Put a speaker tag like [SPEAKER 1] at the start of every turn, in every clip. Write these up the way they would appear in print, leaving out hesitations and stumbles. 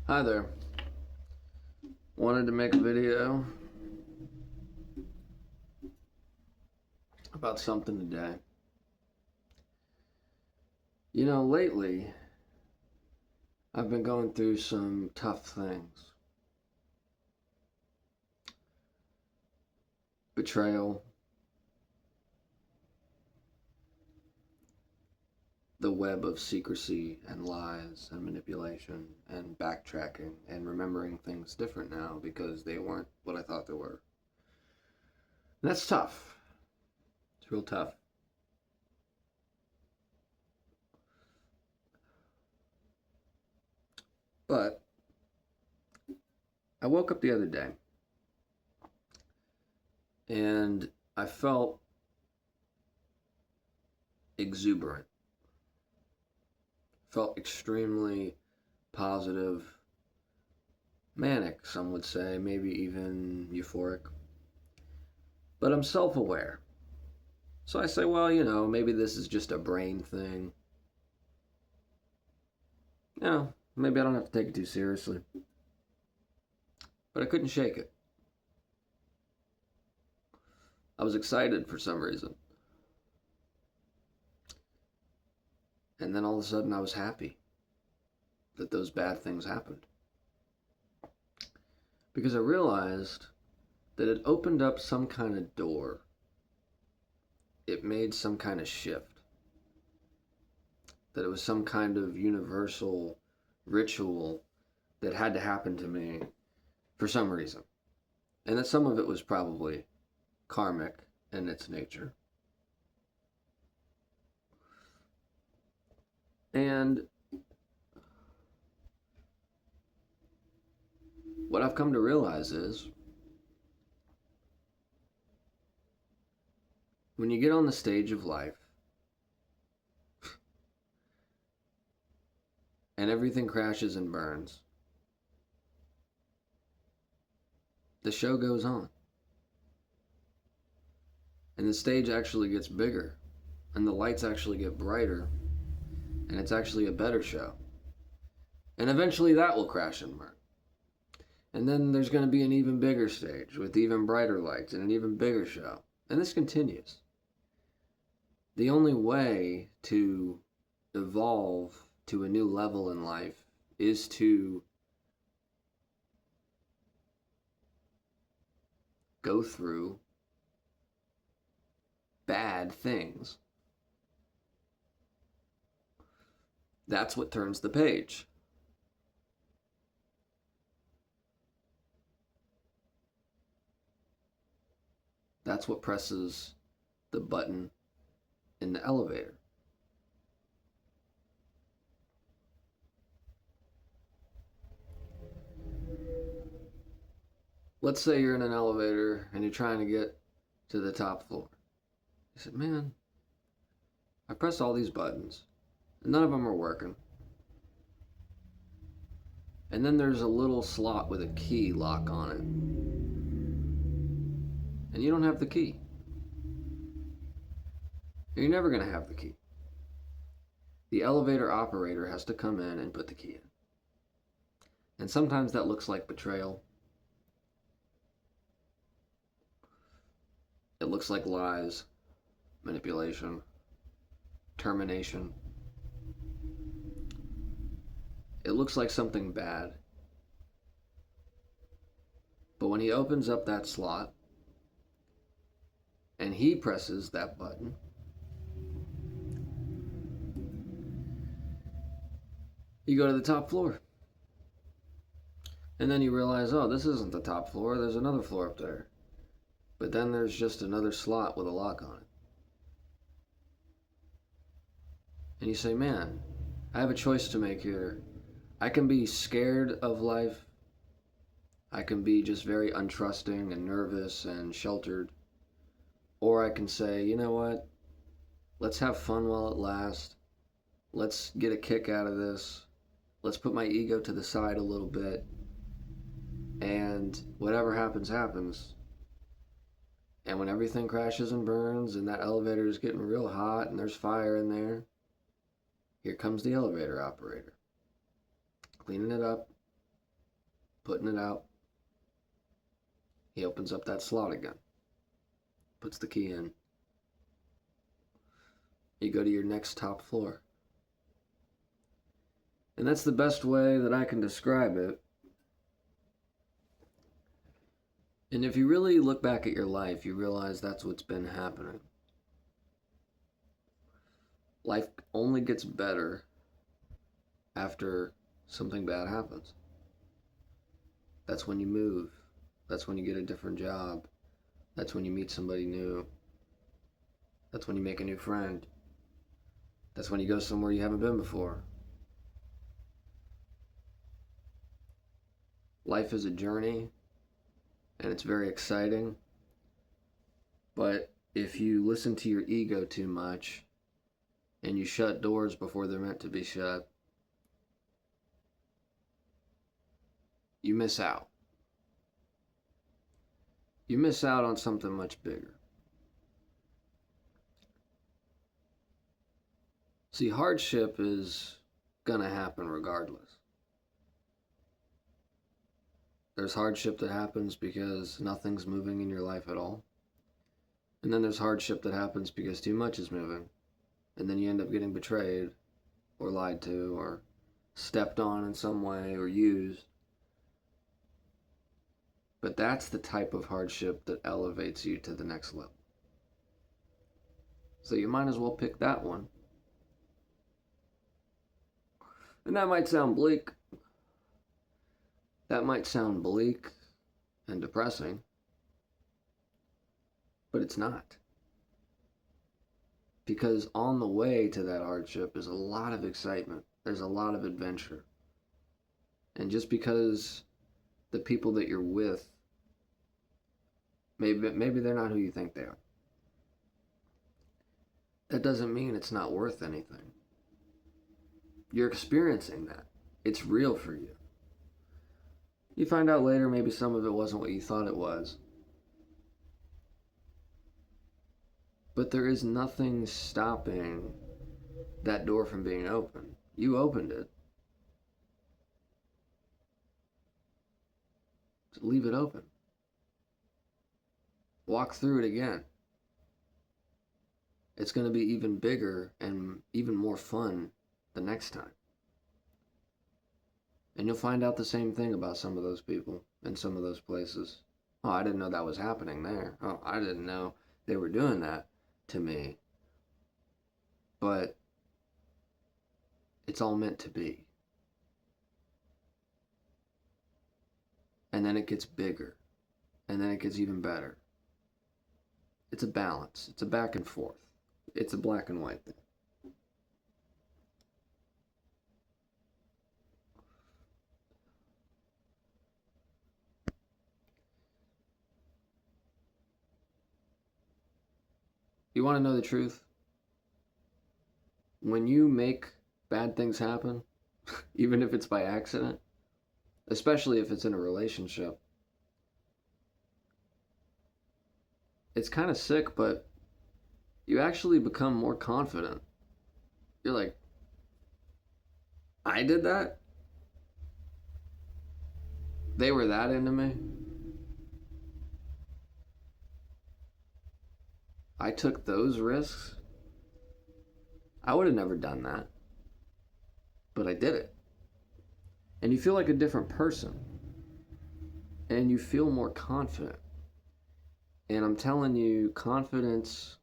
[SPEAKER 1] Hi there. Wanted to make a video about something today. Lately, I've been going through some tough things. Betrayal, the web of secrecy and lies and manipulation and backtracking and remembering things different now because they weren't what I thought they were. And that's tough. It's real tough. But I woke up the other day and I felt exuberant. Felt extremely positive, manic, some would say, maybe even euphoric. But I'm self aware. So I say, well, maybe this is just a brain thing. Maybe I don't have to take it too seriously. But I couldn't shake it. I was excited for some reason. And then all of a sudden I was happy that those bad things happened. Because I realized that it opened up some kind of door. It made some kind of shift. That it was some kind of universal ritual that had to happen to me for some reason. And that some of it was probably karmic in its nature. And what I've come to realize is when you get on the stage of life and everything crashes and burns, the show goes on. And the stage actually gets bigger, and the lights actually get brighter, and it's actually a better show. And eventually that will crash and burn. And then there's going to be an even bigger stage with even brighter lights and an even bigger show. And this continues. The only way to evolve to a new level in life is to go through bad things. That's what turns the page. That's what presses the button in the elevator. Let's say you're in an elevator and you're trying to get to the top floor. You said, man, I pressed all these buttons and none of them are working. And then there's a little slot with a key lock on it. And you don't have the key. You're never going to have the key. The elevator operator has to come in and put the key in. And sometimes that looks like betrayal. It looks like lies, manipulation, termination. It looks like something bad. But when he opens up that slot and he presses that button, you go to the top floor. And then you realize, oh, this isn't the top floor, there's another floor up there. But then there's just another slot with a lock on it. And you say, man, I have a choice to make here. I can be scared of life. I can be just very untrusting and nervous and sheltered. Or I can say, you know what? Let's have fun while it lasts. Let's get a kick out of this. Let's put my ego to the side a little bit. And whatever happens, happens. And when everything crashes and burns and that elevator is getting real hot and there's fire in there, here comes the elevator operator, cleaning it up, putting it out. He opens up that slot again, puts the key in. You go to your next top floor. And that's the best way that I can describe it. And if you really look back at your life, you realize that's what's been happening. Life only gets better after something bad happens. That's when you move. That's when you get a different job. That's when you meet somebody new. That's when you make a new friend. That's when you go somewhere you haven't been before. Life is a journey, and it's very exciting. But if you listen to your ego too much, and you shut doors before they're meant to be shut, you miss out. You miss out on something much bigger. See, hardship is gonna happen regardless. There's hardship that happens because nothing's moving in your life at all. And then there's hardship that happens because too much is moving. And then you end up getting betrayed, or lied to, or stepped on in some way, or used. But that's the type of hardship that elevates you to the next level. So you might as well pick that one. And that might sound bleak. That might sound bleak and depressing. But it's not. Because on the way to that hardship is a lot of excitement. There's a lot of adventure. And just because the people that you're with, maybe they're not who you think they are, that doesn't mean it's not worth anything. You're experiencing that. It's real for you. You find out later maybe some of it wasn't what you thought it was. But there is nothing stopping that door from being open. You opened it. So leave it open. Walk through it again. It's going to be even bigger and even more fun the next time. And you'll find out the same thing about some of those people in some of those places. Oh, I didn't know that was happening there. Oh, I didn't know they were doing that to me. But it's all meant to be. And then it gets bigger. And then it gets even better. It's a balance. It's a back and forth. It's a black and white thing. You want to know the truth? When you make bad things happen, even if it's by accident, especially if it's in a relationship, it's kind of sick, but you actually become more confident. You're like, I did that? They were that into me? I took those risks? I would have never done that. But I did it. And you feel like a different person. And you feel more confident. And I'm telling you, confidence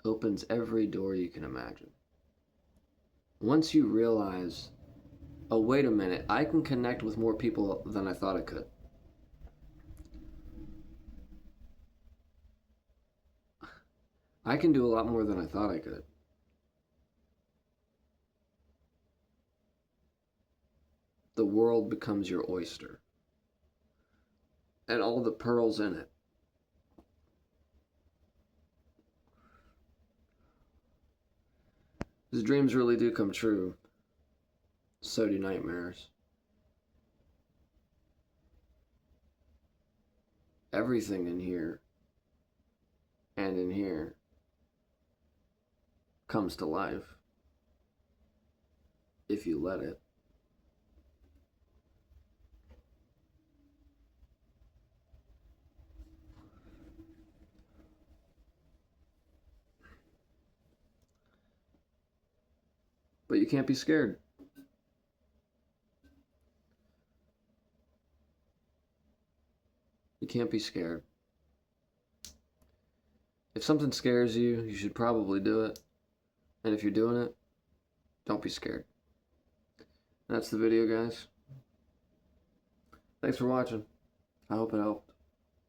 [SPEAKER 1] opens every door you can imagine. Once you realize, oh, wait a minute, I can connect with more people than I thought I could. I can do a lot more than I thought I could. The world becomes your oyster. And all the pearls in it. Because dreams really do come true. So do nightmares. Everything in here and in here comes to life if you let it. but you can't be scared. You can't be scared. If something scares you, you should probably do it. And if you're doing it, don't be scared. That's the video, guys. Thanks for watching. I hope it helped.